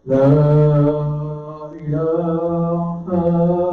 لا إله إلا الله.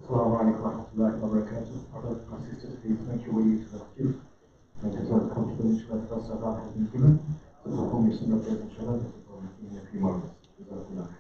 Assalamu alaikum wa rahmatullahi wa barakatuh. Our brothers and sisters, please make your way to the masjid. And as well, come to the inshallah that Salah has been given. So perform your sunnah prayers inshallah, that will be in a few moments. Jazakumullah.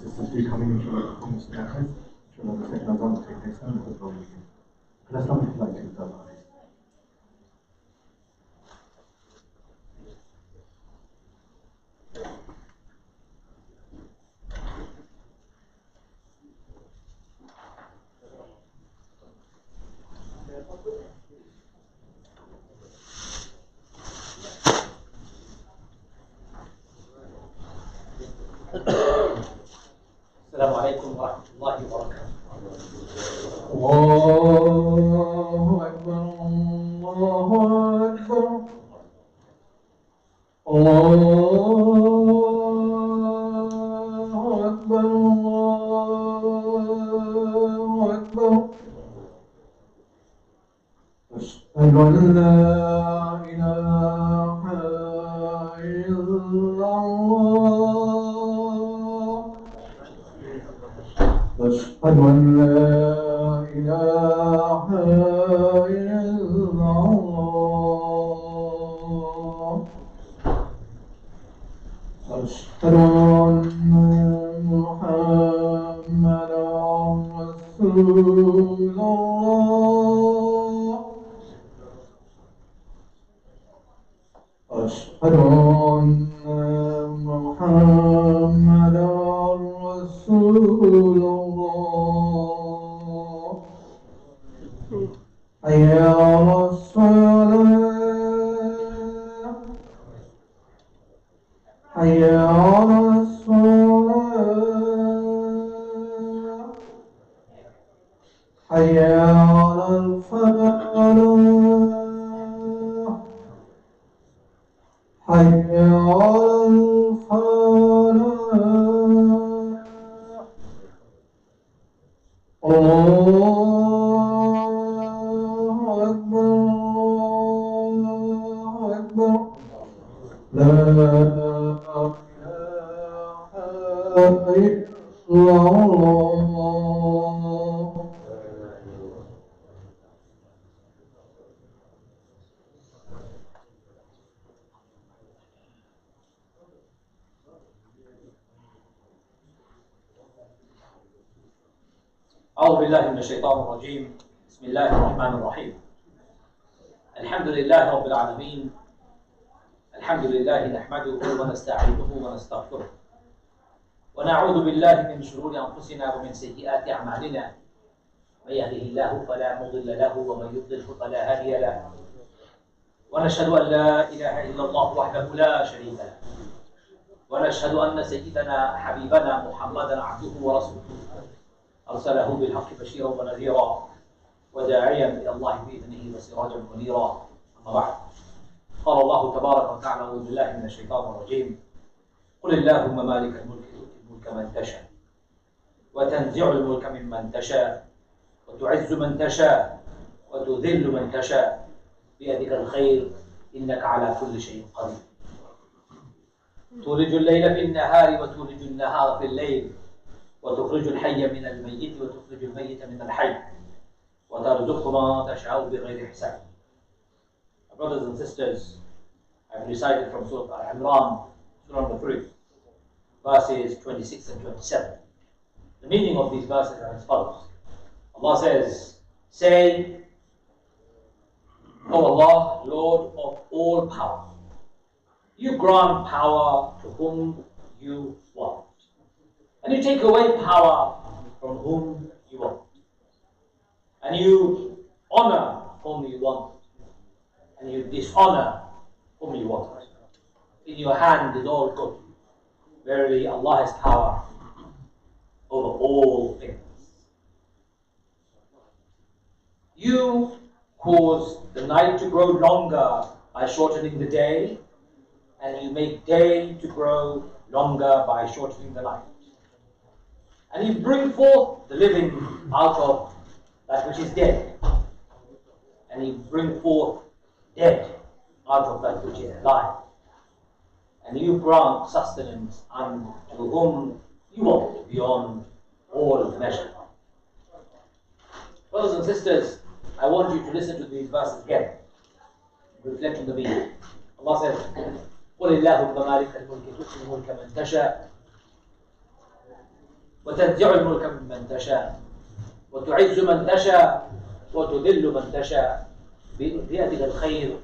sisters do come in, inshallah, to perform the sunnah. Inshallah, the second azan will take place now, and the third will begin. Can I start with like to the please? السلام عليكم ورحمة الله وبركاته. الله أكبر الله أكبر الله أكبر الله أكبر أشهد أن لا إله إلا الله أشهد أن لا إله إلا الله أشهد أن محمدا رسول الله أشهد أن محمدا رسول الله حي على الصلاة حي على الصلاة حي على الفلاح حي على الفلاح الله أكبر الله أكبر لا إله إلا الله. أعوذ بالله من الشيطان الرجيم. بسم الله الرحمن الرحيم. الحمد لله رب العالمين. الحمد لله نحمده ونستعينه ونستغفره ونعوذ بالله من شرور أنفسنا ومن سيئات أعمالنا. من يهده الله فلا مضل له ومن يضلل فلا هادي له. ونشهد أن لا إله إلا الله وحده لا شريك له. ونشهد أن سيدنا حبيبنا محمدا عبده ورسوله أرسله بالحق بشيرا ونذيرا وداعيا إلى الله بإذنه وسراجا منيرا. أما بعد، قال الله تبارك وتعالى: أعوذ بالله من الشيطان الرجيم. قل اللهم مالك الملك تؤتي الملك من تشاء وتنزع الملك ممن تشاء وتعز من تشاء وتذل من تشاء بيدك الخير إنك على كل شيء قدير. تولج الليل في النهار وتولج النهار في الليل وتخرج الحي من الميت وتخرج الميت من الحي وترزق ما تشاء بغير حساب. Brothers and sisters, I have recited from Surah Al-Imran, Surah number 3, verses 26 and 27. The meaning of these verses are as follows. Allah says, say, O Allah, Lord of all power, you grant power to whom you want, and you take away power from whom you want, and you honor whom you want, and you dishonor whom you want. In your hand is all good. Verily, Allah has power over all things. You cause the night to grow longer by shortening the day, and you make day to grow longer by shortening the night. And you bring forth the living out of that which is dead, and you bring forth dead out of that which is alive. And you grant sustenance unto whom you want beyond all measure. Brothers and sisters, I want you to listen to these verses again. Reflect on the meaning. Allah says, قُلِ اللَّهُمَّ مَالِكَ الْمُلْكِ تُؤْتِي الْمُلْكَ مَنْ تَشَاءُ وتنزع الملك ممن تشاء وتعز من تشاء وتذل من تشاء بيدك الخير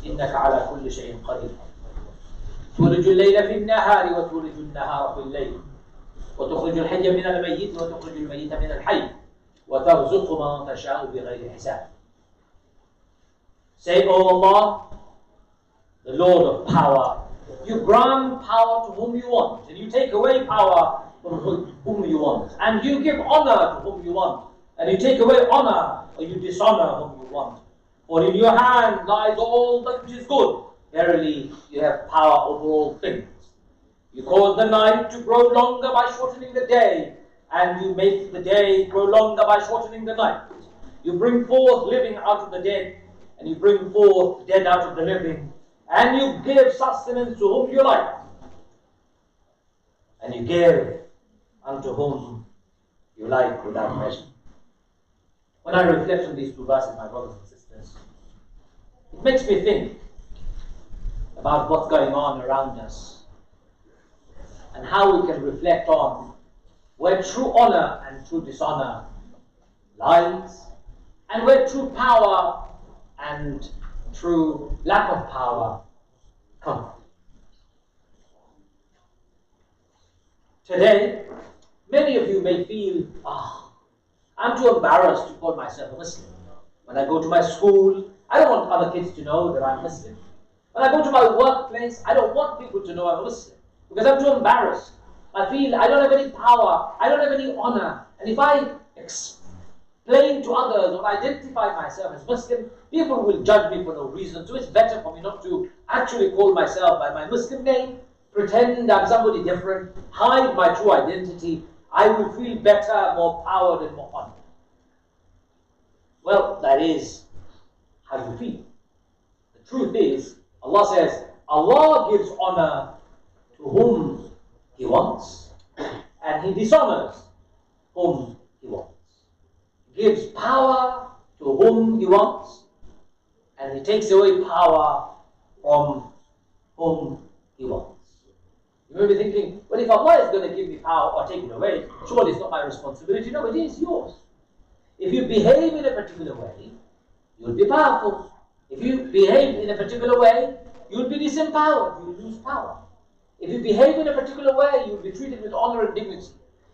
إنك على كل شيء قدير تولج الليل في النهار وتولج النهار في الليل وتخرج الحي من الميت وتخرج الميت من الحي وترزق من تشاء بغير حساب. Say, O Allah, the Lord of power, you grant power to whom you want, and you take away power from whom you want, and you give honor to whom you want, and you take away honor or you dishonor whom you want. For in your hand lies all that which is good. Verily, you have power over all things. You cause the night to grow longer by shortening the day, and you make the day grow longer by shortening the night. You bring forth living out of the dead, and you bring forth dead out of the living, and you give sustenance to whom you like, and you give unto whom you like without measure. When I reflect on these two verses, my brothers and sisters, it makes me think about what's going on around us and how we can reflect on where true honor and true dishonor lies, and where true power and true lack of power come. Today, many of you may feel, I'm too embarrassed to call myself a Muslim. When I go to my school, I don't want other kids to know that I'm Muslim. When I go to my workplace, I don't want people to know I'm a Muslim because I'm too embarrassed. I feel I don't have any power, I don't have any honor. And if I explain to others or identify myself as Muslim, people will judge me for no reason. So it's better for me not to actually call myself by my Muslim name, pretend I'm somebody different, hide my true identity. I will feel better, more powered, and more honored. Well, that is how you feel. The truth is, Allah says, Allah gives honor to whom He wants, and He dishonors whom He wants. He gives power to whom He wants, and He takes away power from whom He wants. You may be thinking, well, if Allah is going to give me power or take it away, surely it's not my responsibility. No, it is yours. If you behave in a particular way, you'll be powerful. If you behave in a particular way, you'll be disempowered. You'll lose power. If you behave in a particular way, you'll be treated with honor and dignity.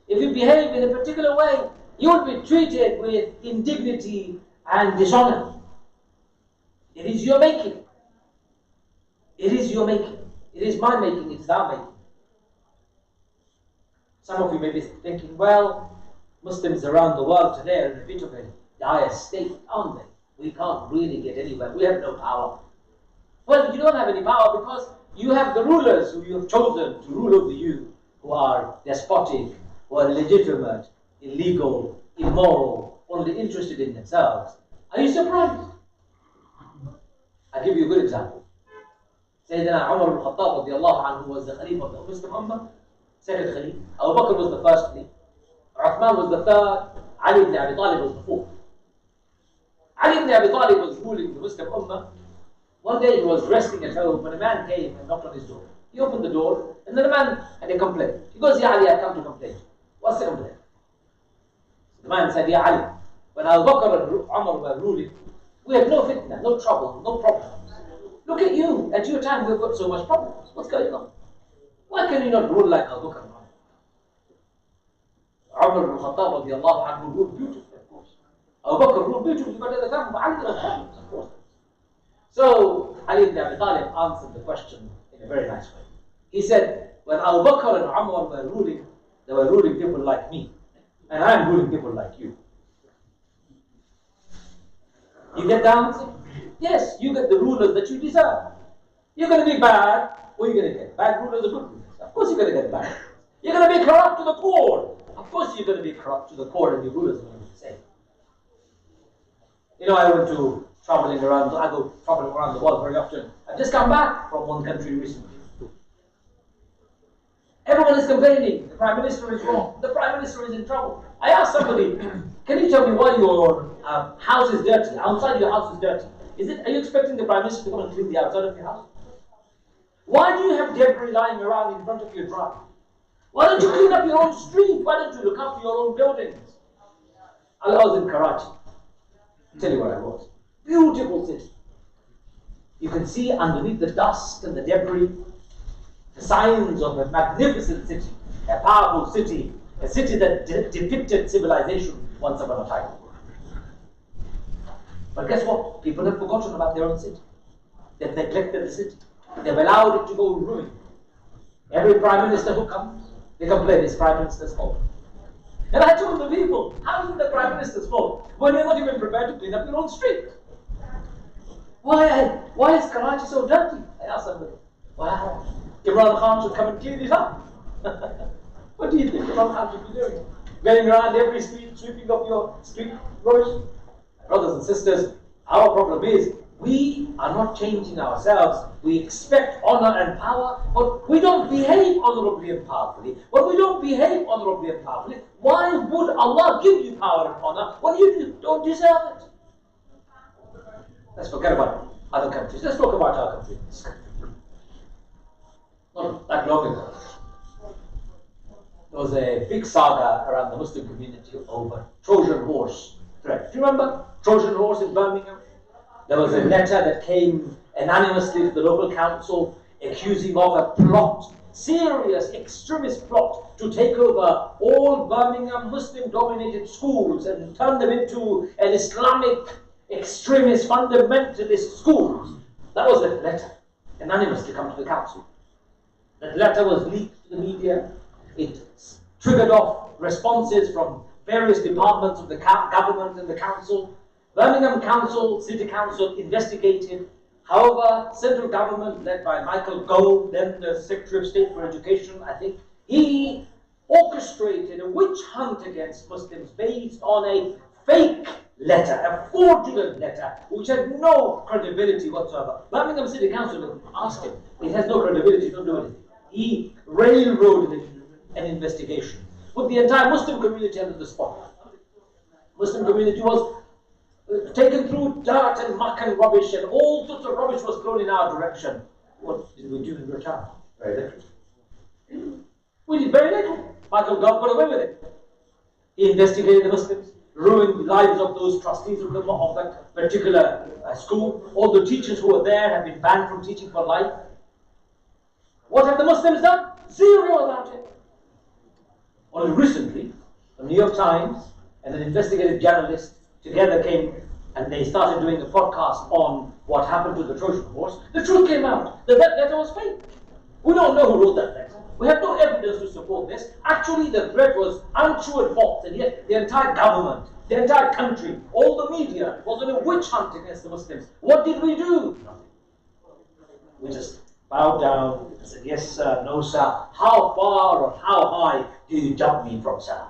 If you behave in a particular way, you'll be treated with indignity and dishonor. It is your making. It is your making. It is my making. It is our making. Some of you may be thinking, well, Muslims around the world today are in a bit of a dire state, aren't they? We can't really get anywhere. We have no power. Well, you don't have any power because you have the rulers who you have chosen to rule over you, who are despotic, who are illegitimate, illegal, immoral, only interested in themselves. Are you surprised? I'll give you a good example. Sayyidina Umar ibn Khattab radiallahu anhu was the Khalifa of the Muslim Ummah, second Khalifa. Abu Bakr was the first Khalifa. Uthman was the third. Ali ibn Abi Talib was the fourth. Ali ibn Abi Talib was ruling the Muslim Ummah. One day he was resting at home when a man came and knocked on his door. He opened the door and then the man had a complaint. He goes, Ya Ali, I've come to complain. What's the complaint? The man said, Ya Ali, when Abu Bakr and Umar were ruling, we had no fitna, no trouble, no problems. Look at you. At your time we've got so much problems. What's going on? Why can you not rule like Abu Bakr and Umar? Umar ibn Khattab radiallahu anhu ruled beautifully, of course. Abu Bakr ruled beautifully, but at the time Ali had problems, of course. So Ali ibn Abi Talib answered the question in a very nice way. He said, when Abu Bakr and Umar were ruling, they were ruling people like me. And I am ruling people like you. You get the answer? Yes, you get the rulers that you deserve. You're going to be bad, or you're going to get bad rulers or good rulers. Of course you're going to get bad. You're going to be corrupt to the core. Of course you're going to be corrupt to the core, and the rulers are going to be the same. You know, I go traveling around the world very often. I've just come back from one country recently. Everyone is complaining. The Prime Minister is wrong. The Prime Minister is in trouble. I asked somebody, can you tell me why your house is dirty? Outside your house is dirty. Are you expecting the Prime Minister to come and clean the outside of your house? Why do you have debris lying around in front of your drive? Why don't you clean up your own street? Why don't you look after your own buildings? I was in Karachi. I'll tell you where I was. Beautiful city. You can see underneath the dust and the debris the signs of a magnificent city, a powerful city, a city that depicted civilization once upon a time. But guess what? People have forgotten about their own city. They've neglected the city. They've allowed it to go ruin. Every prime minister who comes, they complain it's prime minister's fault. And I told the people, how is it the prime minister's fault when you're not even prepared to clean up your own street? Why is Karachi so dirty? I asked somebody. Wow, Imran Khan should come and clean it up. What do you think Imran Khan should be doing? Going around every street, sweeping up your street rubbish? Brothers and sisters, our problem is we are not changing ourselves. We expect honor and power, but we don't behave honorably and powerfully. When we don't behave honorably and powerfully, why would Allah give you power and honor when you don't deserve it? Let's forget about other countries. Let's talk about our country. Not that long ago, there was a big saga around the Muslim community over Trojan horse threat. Do you remember Trojan horse in Birmingham? There was a letter that came anonymously to the local council accusing of a plot, serious extremist plot, to take over all Birmingham Muslim-dominated schools and turn them into an Islamic extremist fundamentalist schools. That was the letter, anonymously come to the council. That letter was leaked to the media. It triggered off responses from various departments of the government and the council. Birmingham Council, City Council investigated. However, central government led by Michael Gove, then the Secretary of State for Education, I think, he orchestrated a witch hunt against Muslims based on a fake letter, a fraudulent letter, which had no credibility whatsoever. Birmingham City Council asked him, it has no credibility, don't do anything. He railroaded an investigation, put the entire Muslim community under the spotlight. Muslim community was taken through dirt and muck and rubbish, and all sorts of rubbish was thrown in our direction. What did we do in return? Very little. We did very little. Michael Gove got away with it. He investigated the Muslims, ruined the lives of those trustees of that particular school. All the teachers who were there have been banned from teaching for life. What have the Muslims done? Zero about it. Only recently, the New York Times and an investigative journalist together came and they started doing a podcast on what happened to the Trojan horse. The truth came out that that letter was fake. We don't know who wrote that letter. We have no evidence to support this. Actually, the threat was untrue and false, and yet the entire government, the entire country, all the media was on a witch hunt against the Muslims. What did we do? Nothing. We just bowed down and said, yes sir, no sir. How far or how high do you jump me from, sir?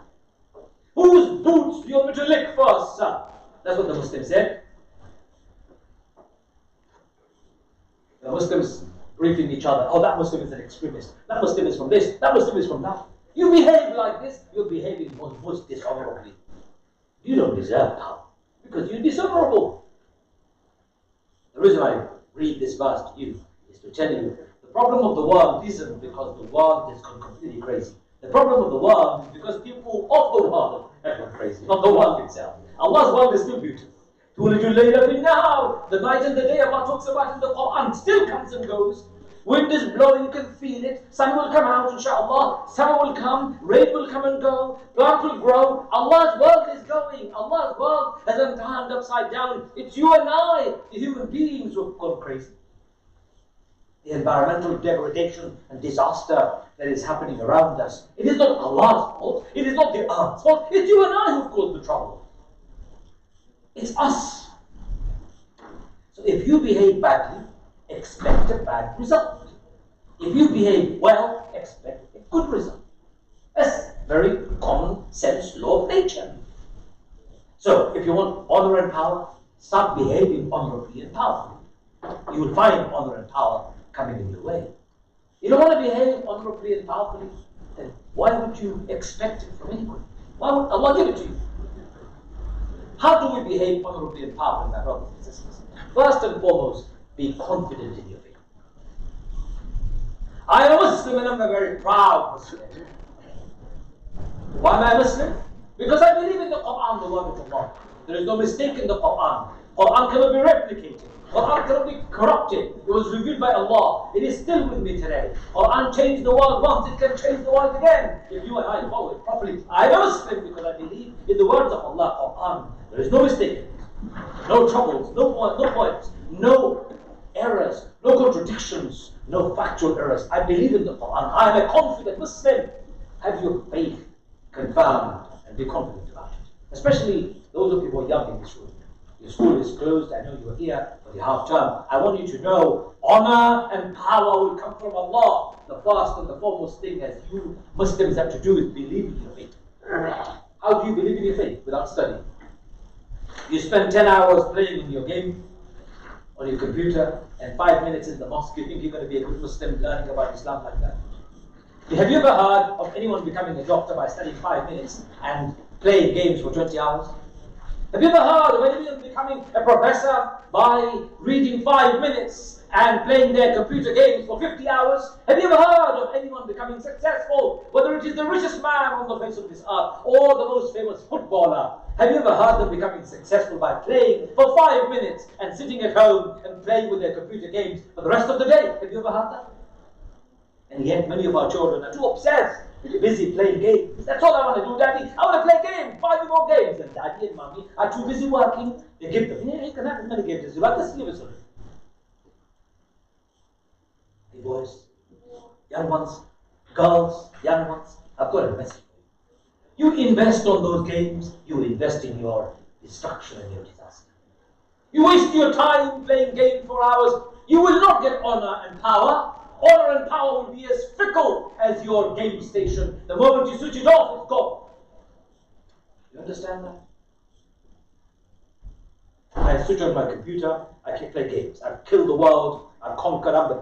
Whose boots do you want me to lick first, sir? That's what the Muslims said. The Muslims briefing each other. Oh, that Muslim is an extremist. That Muslim is from this. That Muslim is from that. You behave like this, you're behaving most dishonorably. You don't deserve power because you're dishonorable. The reason I read this verse to you is to tell you the problem of the world isn't because the world has gone completely crazy. The problem of the world is because people of the world have gone crazy, not the world itself. Allah's world is still beautiful. The night and the day Allah talks about in the Quran still comes and goes. Wind is blowing, you can feel it. Sun will come out, inshallah. Summer will come, rain will come and go. Plant will grow. Allah's world is going. Allah's world hasn't turned upside down. It's you and I, the human beings, who have gone crazy. The environmental degradation and disaster that is happening around us. It is not Allah's fault. It is not the earth's fault. It's you and I who've caused the trouble. It's us. So if you behave badly, expect a bad result. If you behave well, expect a good result. That's very common sense law of nature. So if you want honor and power, start behaving honorably and powerfully. You will find honor and power coming in your way. You don't want to behave honorably and powerfully, then why would you expect it from anyone? Why would Allah give it to you? How do we behave honorably and powerfully, my brothers and sisters? First and foremost, be confident in your faith. I am a Muslim and I'm a very proud Muslim. Why am I Muslim? Because I believe in the Quran, the word of Allah. There is no mistake in the Quran. Quran cannot be replicated. Quran cannot be corrupted. It was revealed by Allah. It is still with me today. Quran changed the world once, it can change the world again. If you and I follow it properly. I am a Muslim because I believe in the words of Allah, Quran. There is no mistake. No troubles, no points, no errors, no contradictions, no factual errors. I believe in the Quran. I am a confident Muslim. Have your faith confirmed and be confident about it. Especially those of you who are young in this room. Your school is closed. I know you are here for the half term. I want you to know honor and power will come from Allah. The first and the foremost thing as you Muslims have to do is believe in your faith. How do you believe in your faith without studying? You spend 10 hours playing in your game on your computer and 5 minutes in the mosque. You think you're going to be a good Muslim learning about Islam like that? Have you ever heard of anyone becoming a doctor by studying 5 minutes and playing games for 20 hours? Have you ever heard of anyone becoming a professor by reading 5 minutes and playing their computer games for 50 hours? Have you ever heard of anyone becoming successful, whether it is the richest man on the face of this earth or the most famous footballer? Have you ever heard them becoming successful by playing for 5 minutes and sitting at home and playing with their computer games for the rest of the day? Have you ever heard that? And yet many of our children are too obsessed, busy playing games. That's all I want to do, Daddy. I want to play games, 5 more games. And Daddy and Mommy are too busy working. They give them, yeah, you can have as many games as you like. Just give us a little. Hey boys, young ones, girls, young ones, I've got a message for you. You invest on those games, you invest in your destruction and your disaster. You waste your time playing games for hours, you will not get honor and power. Honor and power will be as fickle as your game station. The moment you switch it off, it's gone. You understand that? I switch on my computer, I can play games. I've killed the world, I've conquered, I'm the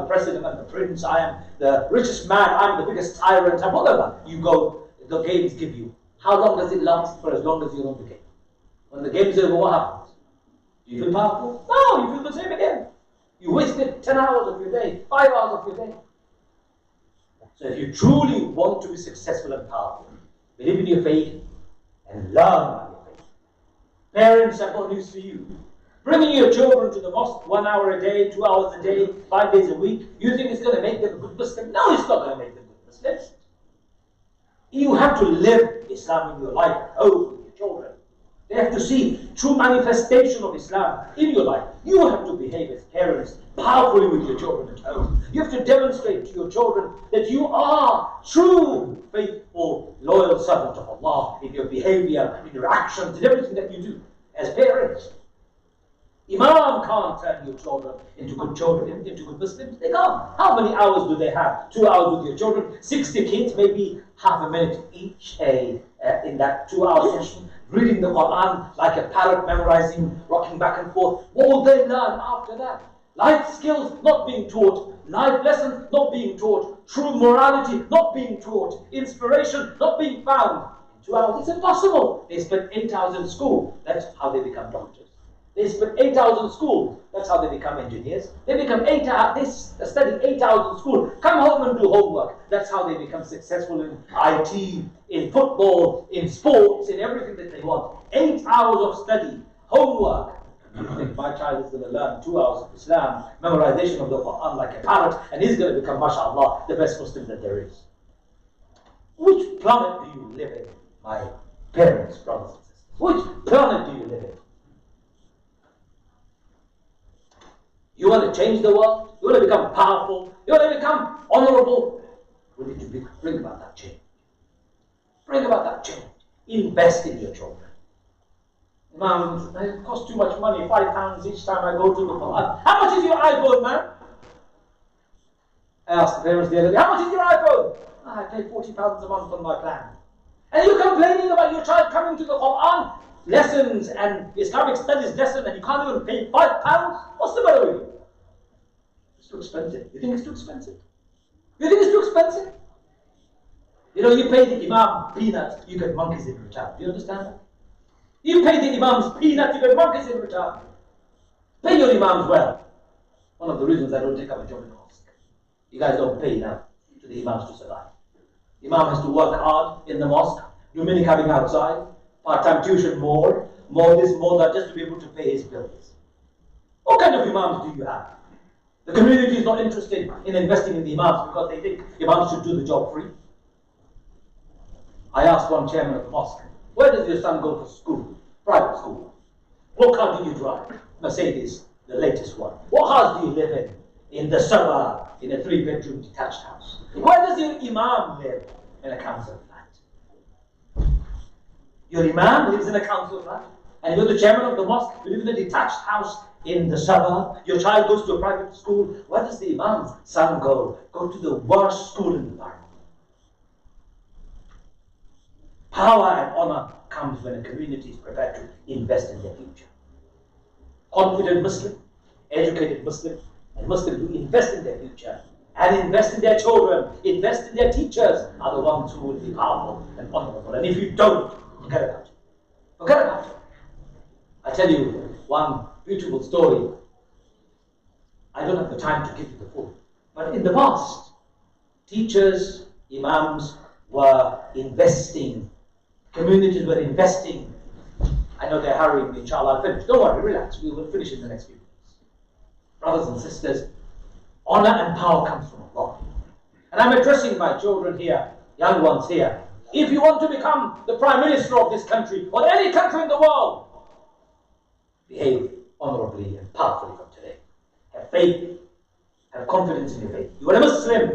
president, I'm the prince, I am the richest man, I'm the biggest tyrant, I'm whatever. You go, the games give you. How long does it last? For as long as you're on the game. When the game's over, what happens? Do you feel powerful? No, you feel the same again. You wasted 10 hours of your day, 5 hours of your day. So if you truly want to be successful and powerful, believe in your faith and learn about your faith. Parents, I've got news for you. Bringing your children to the mosque 1 hour a day, 2 hours a day, 5 days a week, you think it's going to make them a good Muslim? No, it's not going to make them good Muslims. You have to live Islam in your life at home with your children. They have to see true manifestation of Islam in your life. You have to behave as parents powerfully with your children at home. You have to demonstrate to your children that you are true, faithful, loyal servant of Allah in your behavior, in your actions, in everything that you do as parents. Imam can't turn your children into good Muslims. They can't. How many hours do they have? 2 hours with your children, 60 kids, maybe half a minute each in that 2-hour session, reading the Quran like a parrot, memorizing, rocking back and forth. What will they learn after that? Life skills not being taught, life lessons not being taught, true morality not being taught, inspiration not being found. In 2 hours, it's impossible. They spend 8 hours in school. That's how they become doctors. They spend 8 hours in school. That's how they become engineers. They become 8 hours. They study 8 hours in school. Come home and do homework. That's how they become successful in IT, in football, in sports, in everything that they want. 8 hours of study, homework. You think my child is going to learn 2 hours of Islam, memorization of the Quran like a parrot, and he's going to become, mashallah, the best Muslim that there is. Which planet do you live in, my parents, brothers and sisters? Which planet do you live in? You want to change the world? You want to become powerful? You want to become honorable? We need to bring about that change. Bring about that change. Invest in your children. Mom, it costs too much money, £5 each time I go to the Quran. How much is your iPhone, man? I asked the parents the other day, how much is your iPhone? I pay £40 a month on my plan. And you're complaining about your child coming to the Quran lessons and Islamic studies lesson and you can't even pay £5? What's the matter with you? It's too expensive. You think it's too expensive? You think it's too expensive? You know, you pay the Imam peanuts, you get monkeys in return. Do you understand that? You pay the Imams peanuts, you get monkeys in return. Pay your Imams well. One of the reasons I don't take up a job in the mosque. You guys don't pay enough to the Imams to survive. Imam has to work hard in the mosque, do minicabing outside, part-time tuition, more this, more that, just to be able to pay his bills. What kind of imams do you have? The community is not interested in investing in the imams because they think imams should do the job free. I asked one chairman of the mosque, where does your son go to school? Private school. What car do you drive? Mercedes, the latest one. What house do you live in? In the suburb, in a 3-bedroom detached house. Where does your imam live? In a council flat. Your imam lives in a council flat. And you're the chairman of the mosque, you live in a detached house in the suburb. Your child goes to a private school. Where does the imam's son go? Go to the worst school in the world. Power and honor comes when a community is prepared to invest in their future. Confident Muslim, educated Muslim, and Muslims who invest in their future and invest in their children, invest in their teachers, are the ones who will be powerful and honorable. And if you don't, forget about it. Forget about it. I tell you one beautiful story. I don't have the time to give you the full. But in the past, teachers, imams were investing. Communities were investing. I know they're hurrying me, inshallah, I'll finish. Don't worry, relax. We will finish in the next few minutes. Brothers and sisters, honor and power comes from Allah. And I'm addressing my children here, young ones here. If you want to become the Prime Minister of this country, or any country in the world, behave honorably and powerfully from today. Have faith, have confidence in your faith. You are a Muslim,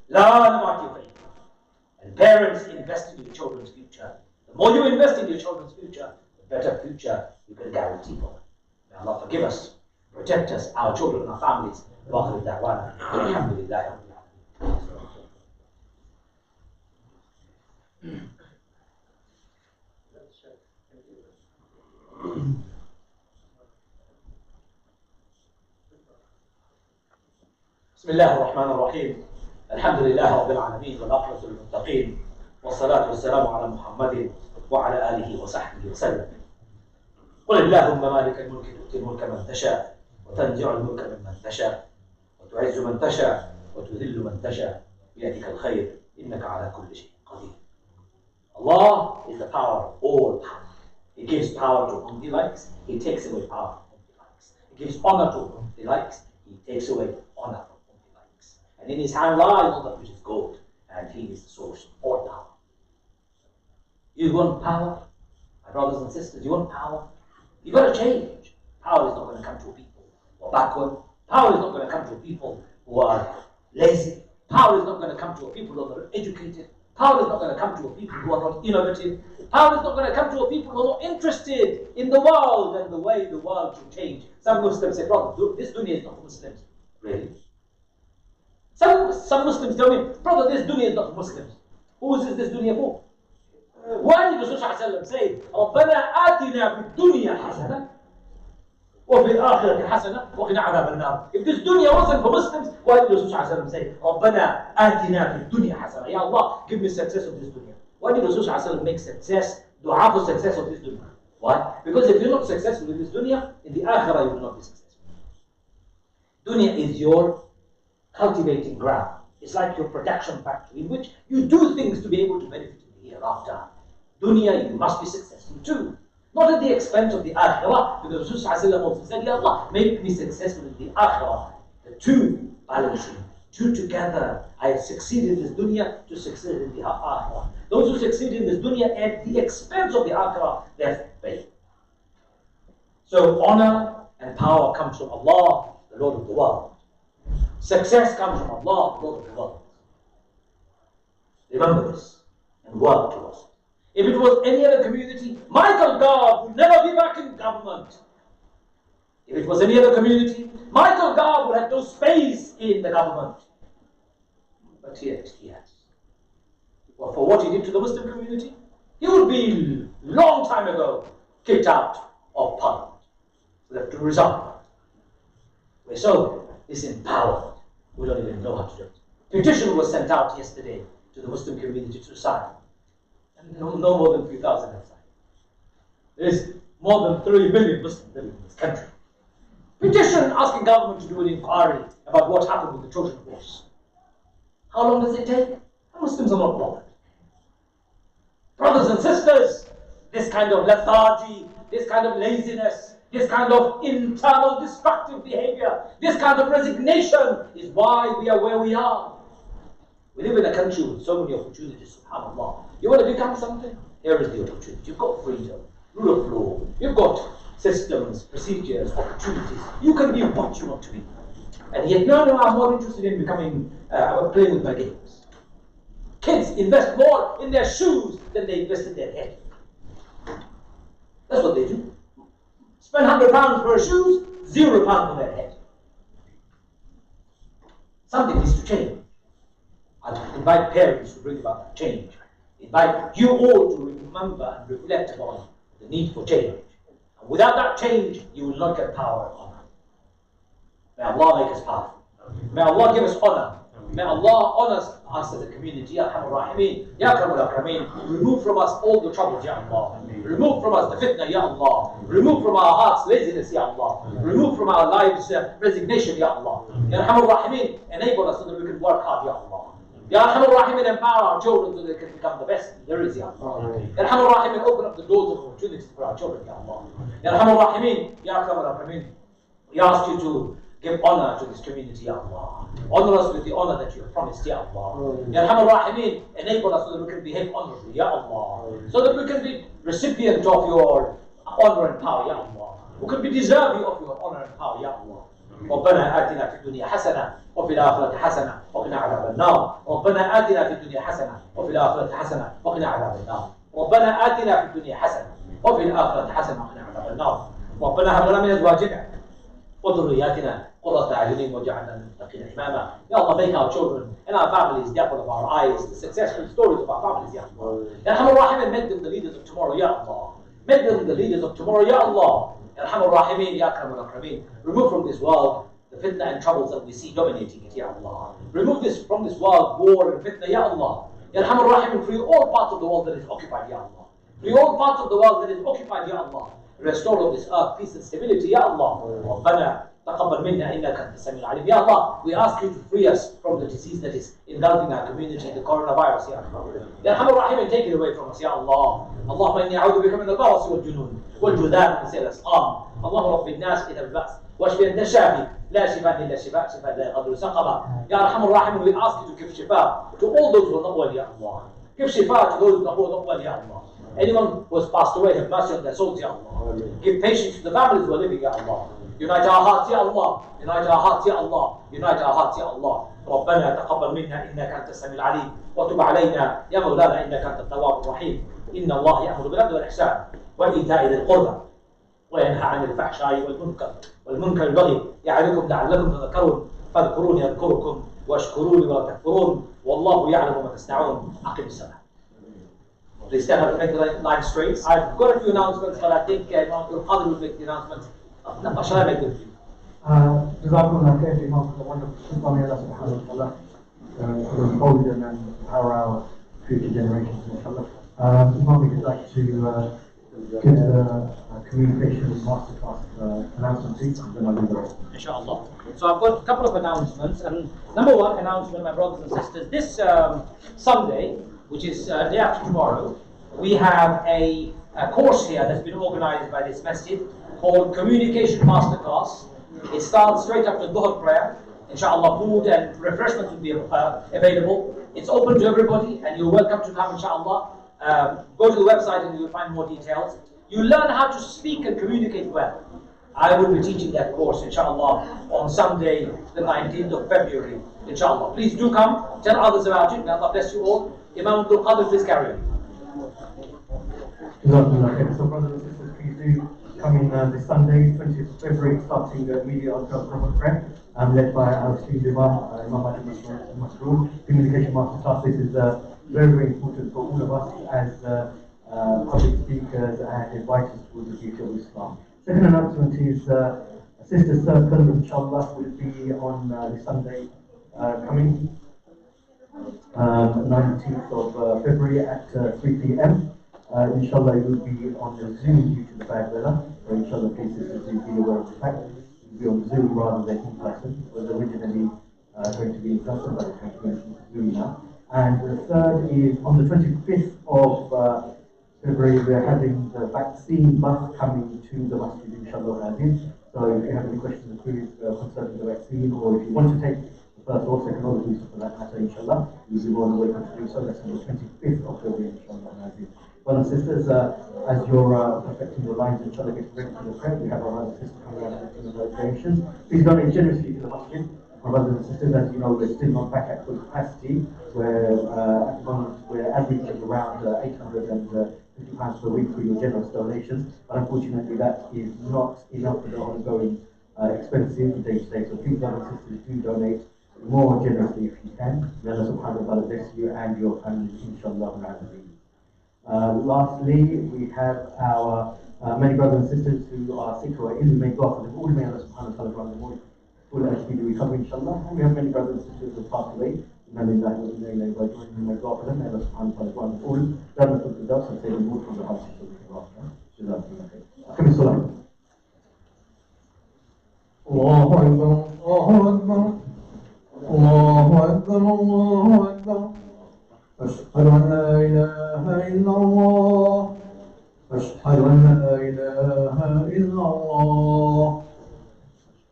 learn about your faith. And parents, invest in your children's future. The more you invest in your children's future, the better future you can guarantee for them. May Allah forgive us, protect us, our children, our families. Alhamdulillah. بسم الله الرحمن الرحيم الحمد لله رب العالمين والعاقبة للمتقين والصلاة والسلام على محمد وعلى آله وصحبه وسلم. قل اللهم مالك الملك تؤتي الملك من تشاء وتنزع الملك ممن تشاء وتعز من تشاء وتذل من تشاء بيدك الخير إنك على كل شيء قدير. Allah is the power of all power. He gives power to whom He likes. He takes away power from whom He likes. He gives honor to whom He likes. He takes away honor from whom He likes. And in His hand lies all that which is gold, and He is the source of all power. You want power? My brothers and sisters, you want power? You've got to change. Power is not going to come to a people who are backward. Power is not going to come to a people who are lazy. Power is not going to come to a people who are not educated. Power is not going to come to a people who are not innovative. Power is not going to come to a people who are not interested in the world and the way the world should change. Some Muslims say, brother, this dunya is not for Muslims. Really? Some Muslims tell me, brother, this dunya is not for Muslims. Who is this dunya for? Why did Rasul say, رَبَّنَا آتِنَا فِي الدُّنْيَا حَسَنَةً وَفِي الْآخِرَةِ حَسَنَةً وَقِنَا عَذَابَ النَّارِ. If this dunya wasn't for Muslims, why did Rasul say, رَبَّنَا آتِنَا فِي الدُّنْيا حَسَنَةً? Ya Allah, give me success of this dunya. Why did Rasul make success, dua for success of this dunya? Why? Because if you're not successful in this dunya, in the akhirah you will not be successful. Dunya is your cultivating ground. It's like your production factory in which you do things to be able to benefit in the hereafter. Dunya, you must be successful too. Not at the expense of the akhirah, because Rasul also said, Ya Allah, make me successful in the akhirah. The two balancing, two together. I have succeeded in this dunya to succeed in the akhirah. Those who succeed in this dunya at the expense of the akhirah, they have faith. So honor and power comes from Allah, the Lord of the world. Success comes from Allah, the Lord of the world. Remember this and work towards it. If it was any other community, Michael Gove would never be back in government. If it was any other community, Michael Gove would have no space in the government. But yet he has. Well, for what he did to the Muslim community, he would be long time ago kicked out of parliament. We have to resign. We're so disempowered, we don't even know how to do it. Petition was sent out yesterday to the Muslim community to sign. No more than 3,000 have signed. There is more than 3 million Muslims living in this country. Petition asking government to do an inquiry about what happened with the Trojan horse. How long does it take? A Muslims are not bothered. Brothers and sisters, this kind of lethargy, this kind of laziness, this kind of internal destructive behavior, this kind of resignation is why we are where we are. We live in a country with so many opportunities, subhanAllah. You want to become something? Here is the opportunity. You've got freedom, rule of law, you've got systems, procedures, opportunities. You can be what you want to be. And yet, no, I'm more interested in becoming, playing with my games. Kids invest more in their shoes than they invest in their head. That's what they do. Spend £100 for shoes, £0 for their head. Something needs to change. I invite parents to bring about that change. Invite you all to remember and reflect upon the need for change. And without that change, you will not get power and honor. May Allah make us powerful. May Allah give us honor. May Allah honor us as a community. Ya Arhamar Rahimeen, Ya Akramul Akrameen. Remove from us all the troubles, Ya Allah. Remove from us the fitna, Ya Allah. Remove from our hearts laziness, Ya Allah. Remove from our lives resignation, Ya Allah. Ya Arhamar Rahimeen, enable us so that we can work hard, Ya Allah. Ya Arhamar Rahimeen, empower our children so they can become the best there is, Ya Allah. Ya Arhamar Rahimeen, open up the doors of opportunities for our children, Ya Allah. Ya Arhamar Rahimeen, Ya Akramul Akrameen. We ask you to give honor to this community, Ya Allah. Honor us with the honor that you have promised, Ya Allah. Ya Arhamar Rahimeen, enable us so that we can behave honorably, Ya Allah. So that we can be recipient of your honor and power, Ya Allah. We can be deserving of your honor and power, Ya Allah. ربنا آتنا في الدنيا حسنة وفي الآخرة حسنة وقنا عذاب النار. ربنا آتنا في الدنيا حسنة وفي الآخرة حسنة وقنا عذاب النار. ربنا آتنا في الدنيا حسنة وفي الآخرة حسنة وقنا عذاب النار. ربنا هب لنا من أزواجنا وذرياتنا قرة أعين واجعلنا للمتقين إماما. Ya Allah, make our children and our families the apple of our eyes, the successful stories of our families, Ya Allah. Ya Arhamar Rahimeen, make them the leaders of tomorrow, Ya Allah. Make them the leaders of tomorrow, Ya Allah. Ya Arhamar Rahimeen, Ya Akramul Akrameen. Remove from this world the fitna and troubles that we see dominating it, Ya Allah. Remove this from this world, war and fitna, Ya Allah. Ya Arhamar Rahimeen, free all parts of the world that is occupied, Ya Allah. Free all parts of the world that is occupied, Ya Allah. Restore on this earth peace and stability, Ya Allah. ربنا تقبل منا إنك أنت السميع العليم. Ya Allah, we ask you to free us from the disease that is engulfing our community, the coronavirus, Ya Allah. Ya Arhamar Rahimeen, take it away from us, Ya Allah. اللهم إني أعوذ بك من البرص والجنون والجذام وسيل الأسقام. اللهم رب الناس إذا البأس واشف أنت الشافي لا شفاء إلا شفاء شفاء لا يغادر سقما. Ya Arhamar Rahimeen, we ask you to give shifa to all those who are not well, Ya Allah. Give shifa to those who are not well, Ya Allah. Anyone who has passed away, have mercy on their souls, Ya Allah. Give patience to the families who are living, Ya Allah. Unite our hearts, Ya Allah. Unite our hearts, Ya Allah. Unite our hearts, Ya Allah. ربنا تقبل منا إنك أنت السميع العليم وتب علينا يا مولانا إنك أنت التواب الرحيم. إن الله يأمر بالعدل والإحسان وإيتاء ذي القربى وينهى عن الفحشاء والمنكر والبغي يعظكم لعلكم تذكرون فاذكروني أذكركم واشكروني ولا تكفرون والله يعلم ما تصنعون. أقم الصلاة. Please stand up and make the line straight. I've got a few announcements, but I think Imam Al-Qadr will make the announcements. Shall I make them? جزاكم الله خير Imam for the wonderful khutbah. May Allah subhanahu wa ta'ala hold them and empower our future generations, inshallah. Imam, would you like to give the communication masterclass announcement, please? Then I'll do the rest. Inshallah. So I've got a couple of announcements. And number one announcement, my brothers and sisters, this Sunday, which is day after tomorrow, we have a course here that's been organized by this MASJID called Communication Masterclass. It starts straight after Dhuhr prayer. Inshallah, food and refreshments will be available. It's open to everybody and you're welcome to come, inshallah. Go to the website and you'll find more details. You learn how to speak and communicate well. I will be teaching that course, inshallah, on Sunday, the 19th of February, inshallah. Please do come, tell others about it. May Allah bless you all. Imam Abdul Qadir, please carry on. So, brothers and sisters, please do come in this Sunday, 20th of February, starting immediately after Dhuhr prayer, led by our esteemed Imam, Imam Masroor, Communication Masterclass. This is very, very important for all of us as public speakers and advisors towards the future of Islam. Second announcement is Sister Circle, inshallah, will be on the Sunday coming 19th of February at 3 p.m. Inshallah, it will be on the Zoom due to the bad weather. So inshallah, please sisters, be aware of the fact it will be on Zoom rather than in person. It was originally going to be in person, but it's going to be on Zoom now. And the third is on the 25th of February, we're having the vaccine bus coming to the MASJID, inshallah. So if you have any questions or queries concerning the vaccine, or if you want to take the first or second or booster for that matter, inshallah, you'll be more than welcome to do so. That's on the 25th of February, inshallah. Brothers and sisters, as you're perfecting your lines, inshallah, getting ready for the prayer, we have our brothers and sisters coming around and making the donations. Please donate generously to the masjid. My brothers and sisters, as you know, we're still not back at full capacity, where at the moment we're averaging around £850 per week through your generous donations, but unfortunately that is not enough for the ongoing expenses day to day. So please, brothers and sisters, do donate more generously if you can. May Allah subhanahu wa ta'ala bless you and your family, inshallah. Lastly, we have our many brothers and sisters who are sick or ill. May God for them all. May Allah subhanahu wa ta'ala grant them all full recovery, inshallah. And we have many brothers and sisters who have passed away. May God for them. May Allah subhanahu wa ta'ala grant them all. Jannah al-Firdaus and save them all from the hardships of the hereafter. Akim as-salam. Allahu Akbar, Allahu Akbar, Allahu Akbar, Allahu Akbar. أشهد أن لا إله إلا الله أشهد أن لا إله إلا الله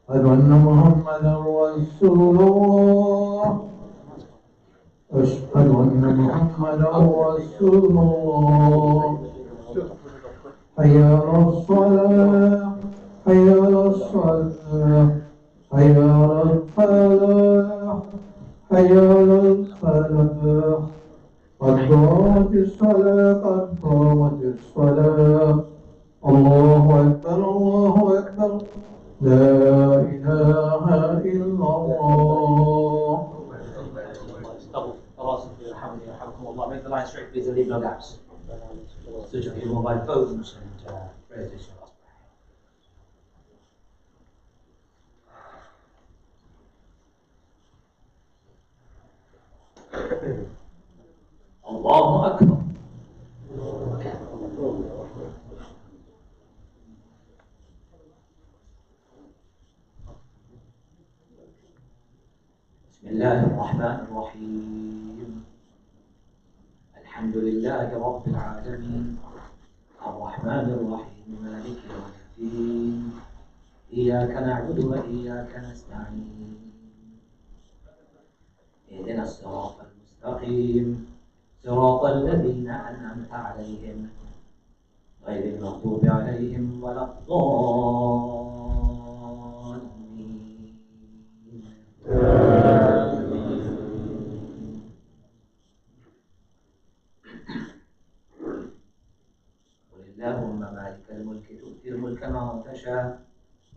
أشهد أن محمدا رسول الله أشهد أن محمدا رسول الله حي على الصلاة حي على الصلاة حي على الفلاح حي على الفلاح قد قامت الصلاة قد قامت الصلاة الله أكبر الله أكبر لا إله إلا الله. Make the line straight, please, and leave no gaps. Switch off your mobile phones and pray this. الله أكبر. بسم الله الرحمن الرحيم. الحمد لله رب العالمين الرحمن الرحيم مالك يوم الدين إياك نعبد وإياك نستعين اهدنا الصراط المستقيم صراط الذين أنعمت عليهم غير المغضوب عليهم ولا الضالين. قل اللهم مالك الملك تؤتي الملك من تشاء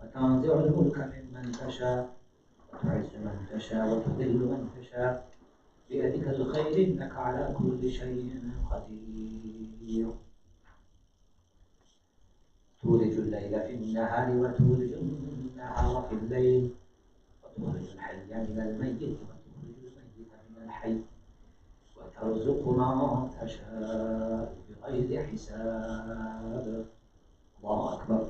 وتنزع الملك ممن تشاء وتعز من تشاء وتذل من تشاء بيدك الخير إنك على كل شيء قدير. تولج الليل في النهار وتولج النهار في الليل وتخرج الحي من الميت وتخرج الميت من الحي وترزق من تشاء بغير حساب. الله أكبر.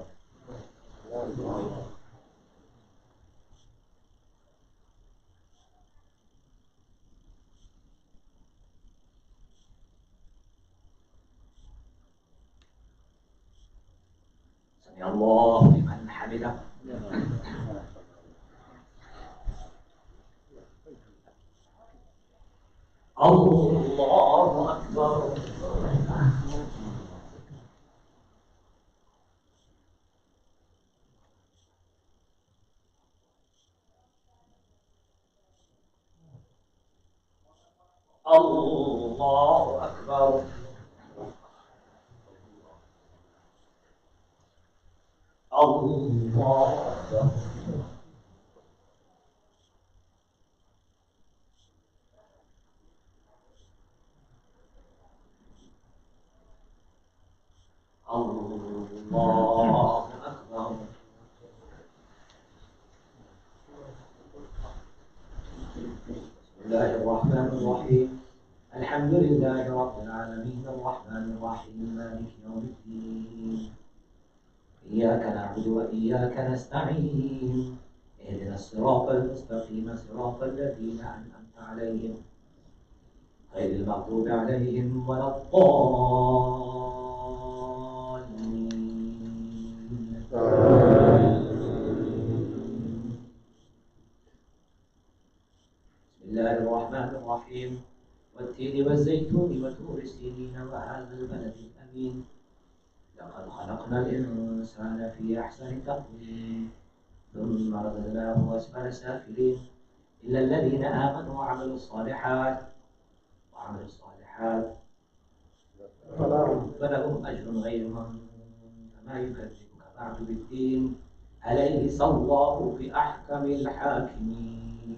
سمع الله لمن حمده. الله أكبر. الله أكبر. الله أكبر. الله أكبر. بسم الله الرحمن الرحيم. الحمد لله رب العالمين الرحمن الرحيم مالك يوم الدين إياك نعبد وإياك نستعين اهدنا الصراط المستقيم صراط الذين أنعمت عليهم غير المغضوب عليهم ولا الضالين. بسم الله الرحمن الرحيم. والتين والزيتون وطور سينين وهذا البلد الأمين. لقد خلقنا الإنسان في أحسن تقويم ثم رددناه أسفل سافلين إلا الذين آمنوا وعملوا الصالحات فلهم أجر غير ممنون. فما يكذبك بعد بالدين أليس الله بأحكم الحاكمين.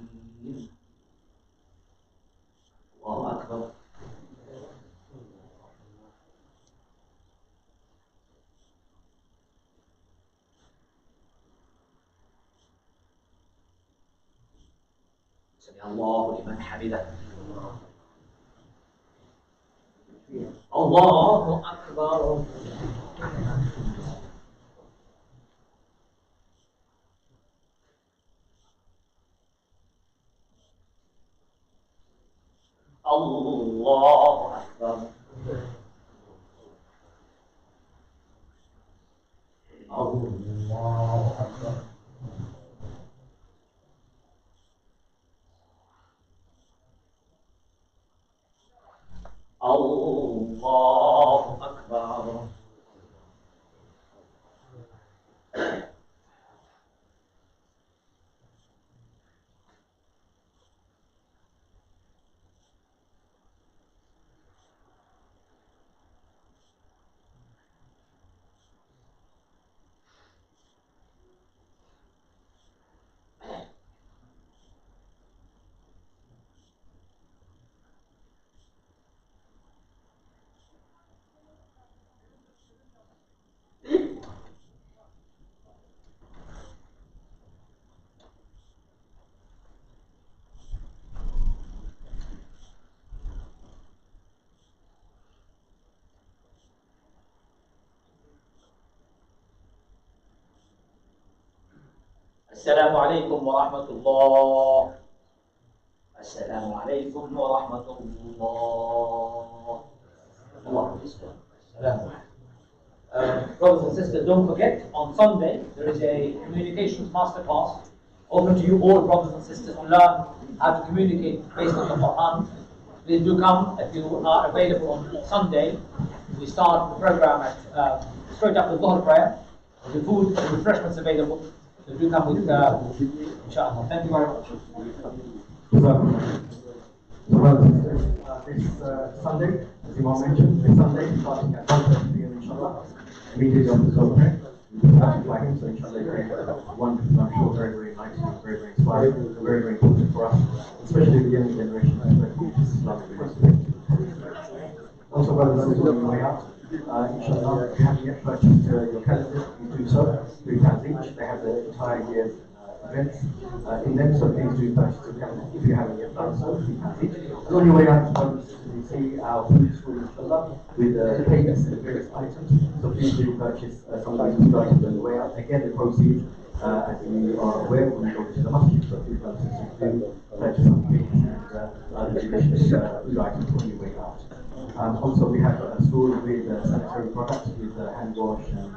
الله أكبر. سمع الله لمن حمده. الله أكبر. الله أكبر. الله أكبر. الله أكبر. السلام عليكم ورحمة الله. السلام عليكم ورحمة الله. Brothers and sisters, don't forget, on Sunday there is a communications masterclass open to you all, brothers and sisters, to learn how to communicate based on the Quran. Please do come if you are available on Sunday. We start the program at straight after Dhuhr prayer. The food and refreshments available. So do come with inshallah. Thank you very much. This Sunday, as Imam mentioned, this Sunday, starting at 1:30 p.m. inshallah, immediately after Dhuhr prayer, we will start flagging, so inshallah, one, I'm sure, very, very nice, very, very inspiring, very, very important for us, especially the young generation, especially Islamic university. Also, brothers and sisters, on the way out, inshallah, if you haven't yet purchased your calendar, you do so, £3 each. They have the entire year's events in them, so please do purchase your calendar if you haven't yet done so, £3 each. And on your way out, brothers and sisters, you see our food school, inshallah, with payments and various items, so please do purchase some of these food items on the way out. Again, the proceeds, as you are aware, when you go to the masjid, so please brothers and sisters, do purchase some cakes and other delicious food items on your way out. Also, we have a store with sanitary products, with hand wash and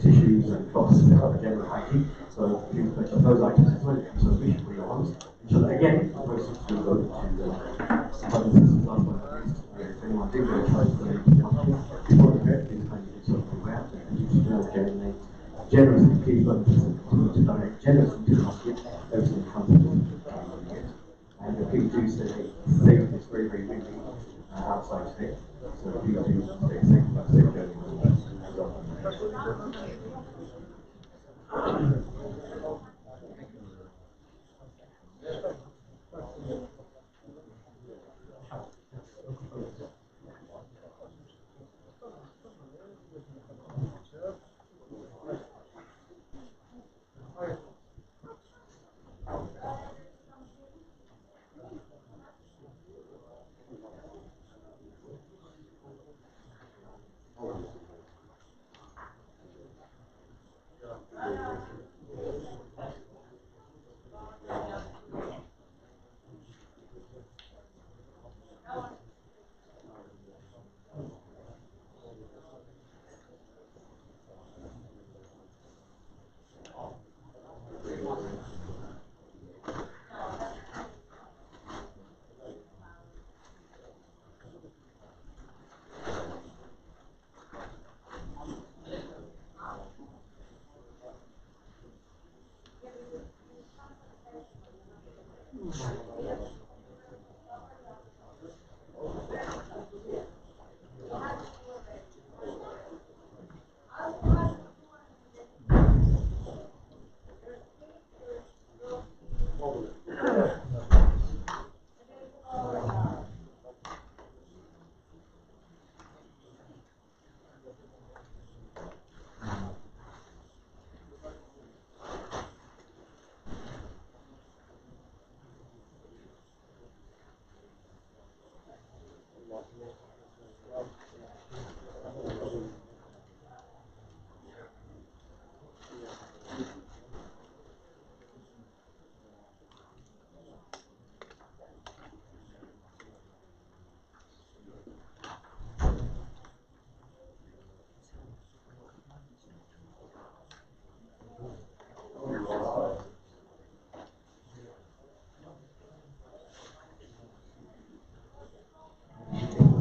tissues and cloths and other general hygiene. So please purchase those items as well if you so wish for your homes. Inshallah, again, the proceeds will go to the brothers and sisters last one. If anyone did get a chance to donate to the masjid, before the prayer, please kindly do so aware and you should donate generously. Please continue to donate generously to the masjid. Everything comes to the and please do stay safe. It's very, very windy outside today, so please do stay safe. Safe journey.